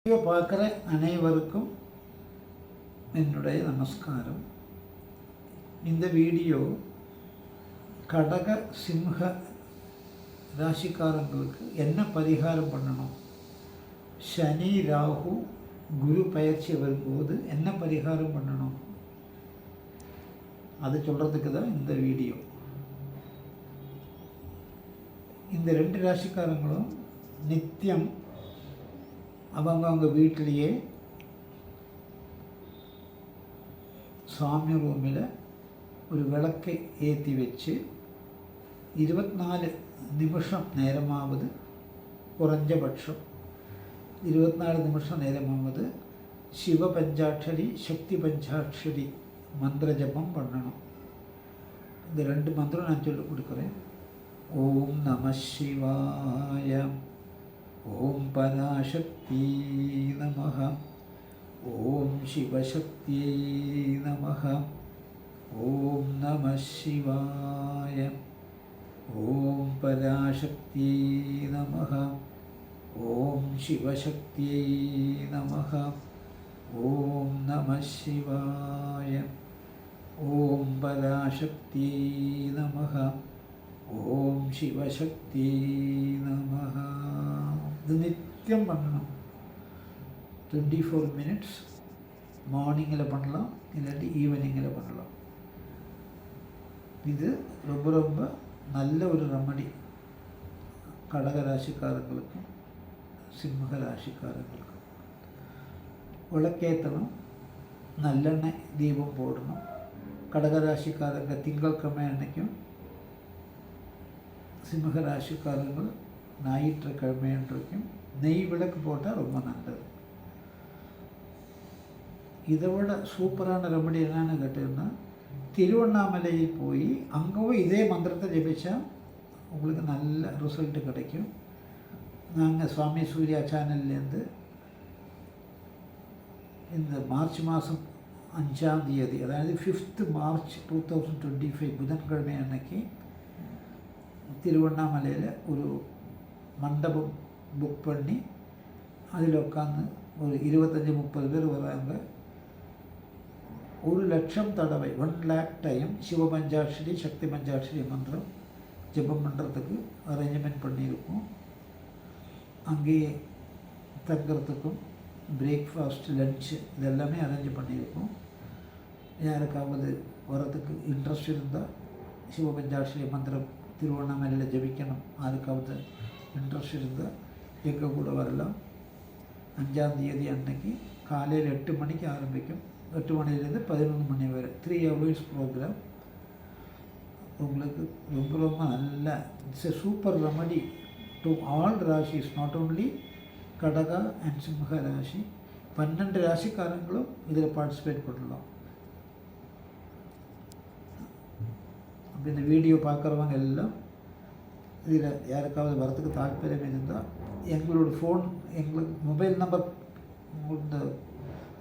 Video பார்க்குற அனைவருக்கும் என்னுடைய நமஸ்காரம். இந்த வீடியோ கடக சிம்ஹ ராசிக்காரங்களுக்கு என்ன பரிகாரம் பண்ணணும், சனி ராகு குரு பயிற்சி வரும்போது என்ன பரிகாரம் பண்ணணும் அது சொல்கிறதுக்கு தான் இந்த வீடியோ. இந்த ரெண்டு ராசிக்காரங்களும் நித்தியம் அவங்க வீட்டிலேயே சாமி ரூமில் ஒரு விளக்கை ஏற்றி வச்சு 24 நிமிஷம் நேரமாவது, குறைஞ்சபட்சம் 24 நிமிஷம் நேரமாவது சிவ பஞ்சாட்சரி சக்தி பஞ்சாட்சரி மந்திர ஜபம் பண்ணணும். இந்த ரெண்டு மந்திரம் நான் சொல்லிக் கொடுக்குறேன். ஓம் நம சிவாய, ஓம் பராசக்தி நமஹ, ஓம் சிவசக்தி நமஹ, ஓம் நம சிவாய, ஓம் பராசக்தி நமஹ, ஓம் சிவசக்தி நமஹ, ஓம் நம சிவாய, ஓம் பராசக்தி நமஹ, ஓம் சிவசக்தி நமஹ. இது நித்தியம் பண்ணணும். 24 மினிட்ஸ் மார்னிங்கில் பண்ணலாம், இல்லாட்டி ஈவினிங்கில் பண்ணலாம். இது ரொம்ப ரொம்ப நல்ல ஒரு ரெமடி கடக ராசிக்காரங்களுக்கும் சிம்ம ராசிக்காரங்களுக்கும். விளக்கேற்றணும், நல்லெண்ணெய் தீபம் போடணும். கடகராசிக்காரங்க திங்கட்கிழமை அன்னைக்கும், சிம்ம ராசிக்காரங்கள் ஞாயிற்றுக்கிழமை அன்றைக்கும் நெய் விளக்கு போட்டால் ரொம்ப நல்லது. இதை விட சூப்பரான ரெமடி என்னன்னு கேட்டீங்கன்னா, திருவண்ணாமலையில் போய் அங்கே இதே மந்திரத்தை ஜெபிச்சா உங்களுக்கு நல்ல ரிசல்ட்டு கிடைக்கும். நாங்கள் சுவாமி சூர்யா சேனல்லேருந்து இந்த மார்ச் மாதம் 5ஆம் தேதி, அதாவது 5th மார்ச் 2025 புதன்கிழமை அன்னைக்கு திருவண்ணாமலையில் ஒரு மண்டபம் புக் பண்ணி அதில் உட்காந்து ஒரு 25-30 பேர் வராங்க. 1,00,000 தடவை 1,00,000 டைம் சிவ பஞ்சாட்சரி சக்தி பஞ்சாட்சரி மந்திரம் ஜெபம் பண்ணுறதுக்கு அரேஞ்ச்மெண்ட் பண்ணியிருக்கோம். அங்கேயே தங்குறதுக்கும் பிரேக்ஃபாஸ்ட் லன்ச்சு இதெல்லாமே அரேஞ்ச் பண்ணியிருக்கோம். யாருக்காவது வரதுக்கு இன்ட்ரெஸ்ட் இருந்தால் சிவ பஞ்சாட்சரி மந்திரம் திருவண்ணாமலையில் ஜெபிக்கணும், யாருக்காவது இன்ட்ரெஸ்ட் இருந்தால் எங்கள் கூட வரலாம். 5ஆம் தேதி அன்னைக்கு காலையில் 8 மணிக்கு ஆரம்பிக்கும். 8 மணிலேருந்து 11 மணி வரை 3 hours ப்ரோக்ராம். உங்களுக்கு ரொம்ப ரொம்ப நல்ல, it's a super remedy to all rasis, not only Kataka and Simha rasi. 12 ராசிக்காரங்களும் இதில் பார்ட்டிசிபேட் பண்ணலாம். அப்படி இந்த வீடியோ பார்க்குறவங்க எல்லாம் இதில் யாருக்காவது வரத்துக்கு தாற்பயம் இருந்தால் எங்களோட ஃபோன், எங்களுக்கு மொபைல் நம்பர் இந்த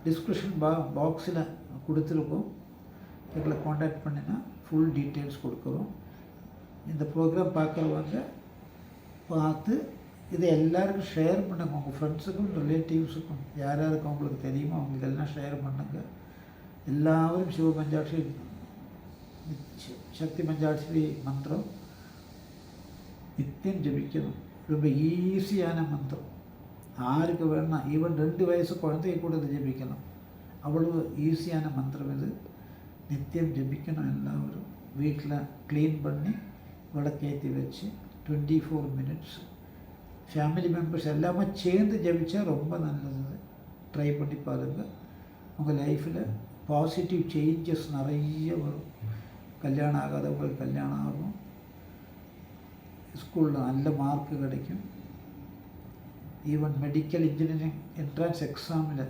டிஸ்கிரிப்ஷன் பாக்ஸில் கொடுத்துருக்கோம். எங்களை காண்டாக்ட் பண்ணினா ஃபுல் டீட்டெயில்ஸ் கொடுக்குறோம். இந்த ப்ரோக்ராம் பார்க்குறவங்க பார்த்து இதை எல்லாருக்கும் ஷேர் பண்ணுங்க. உங்கள் ஃப்ரெண்ட்ஸுக்கும் ரிலேட்டிவ்ஸுக்கும் யார் யாருக்கு அவங்களுக்கு தெரியுமோ அவங்களுக்கு எல்லாம் ஷேர் பண்ணுங்க. எல்லாரும் சிவ பஞ்சாட்சரி சக்தி பஞ்சாட்சரி மந்திரம் நித்தியம் ஜபிக்கணும். ரொம்ப ஈஸியான மந்திரம், யாருக்கு வேணால், ஈவன் 2 வயசு குழந்தைய கூட இது ஜபிக்கலாம். அவ்வளவு ஈஸியான மந்திரம் இது. நித்தியம் ஜபிக்கணும். எல்லாரும் வீட்டில் க்ளீன் பண்ணி விளக்கேற்றி வச்சு 24 மினிட்ஸ் ஃபேமிலி மெம்பர்ஸ் எல்லாமே சேர்ந்து ஜபிச்சா ரொம்ப நல்லது. ட்ரை பண்ணி பாருங்கள். உங்கள் லைஃப்பில் பாசிட்டிவ் சேஞ்சஸ் நிறைய வரும். கல்யாணம் ஆகாதவங்களுக்கு கல்யாணம் ஆகும், ஸ்கூலில் நல்ல மார்க்கு கிடைக்கும். ஈவன் மெடிக்கல் இன்ஜினியரிங் என்ட்ரன்ஸ் எக்ஸாமில்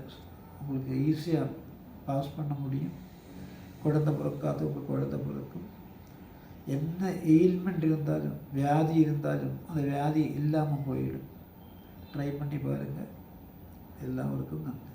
உங்களுக்கு ஈஸியாக பாஸ் பண்ண முடியும். குழந்தை பிறக்காதவங்க குழந்தை பிறக்கும். என்ன எயில்மெண்ட் இருந்தாலும், வியாதி இருந்தாலும் அந்த வியாதி இல்லாமல் போயிடும். ட்ரை பண்ணி பாருங்கள். எல்லாருக்கும் நன்றி.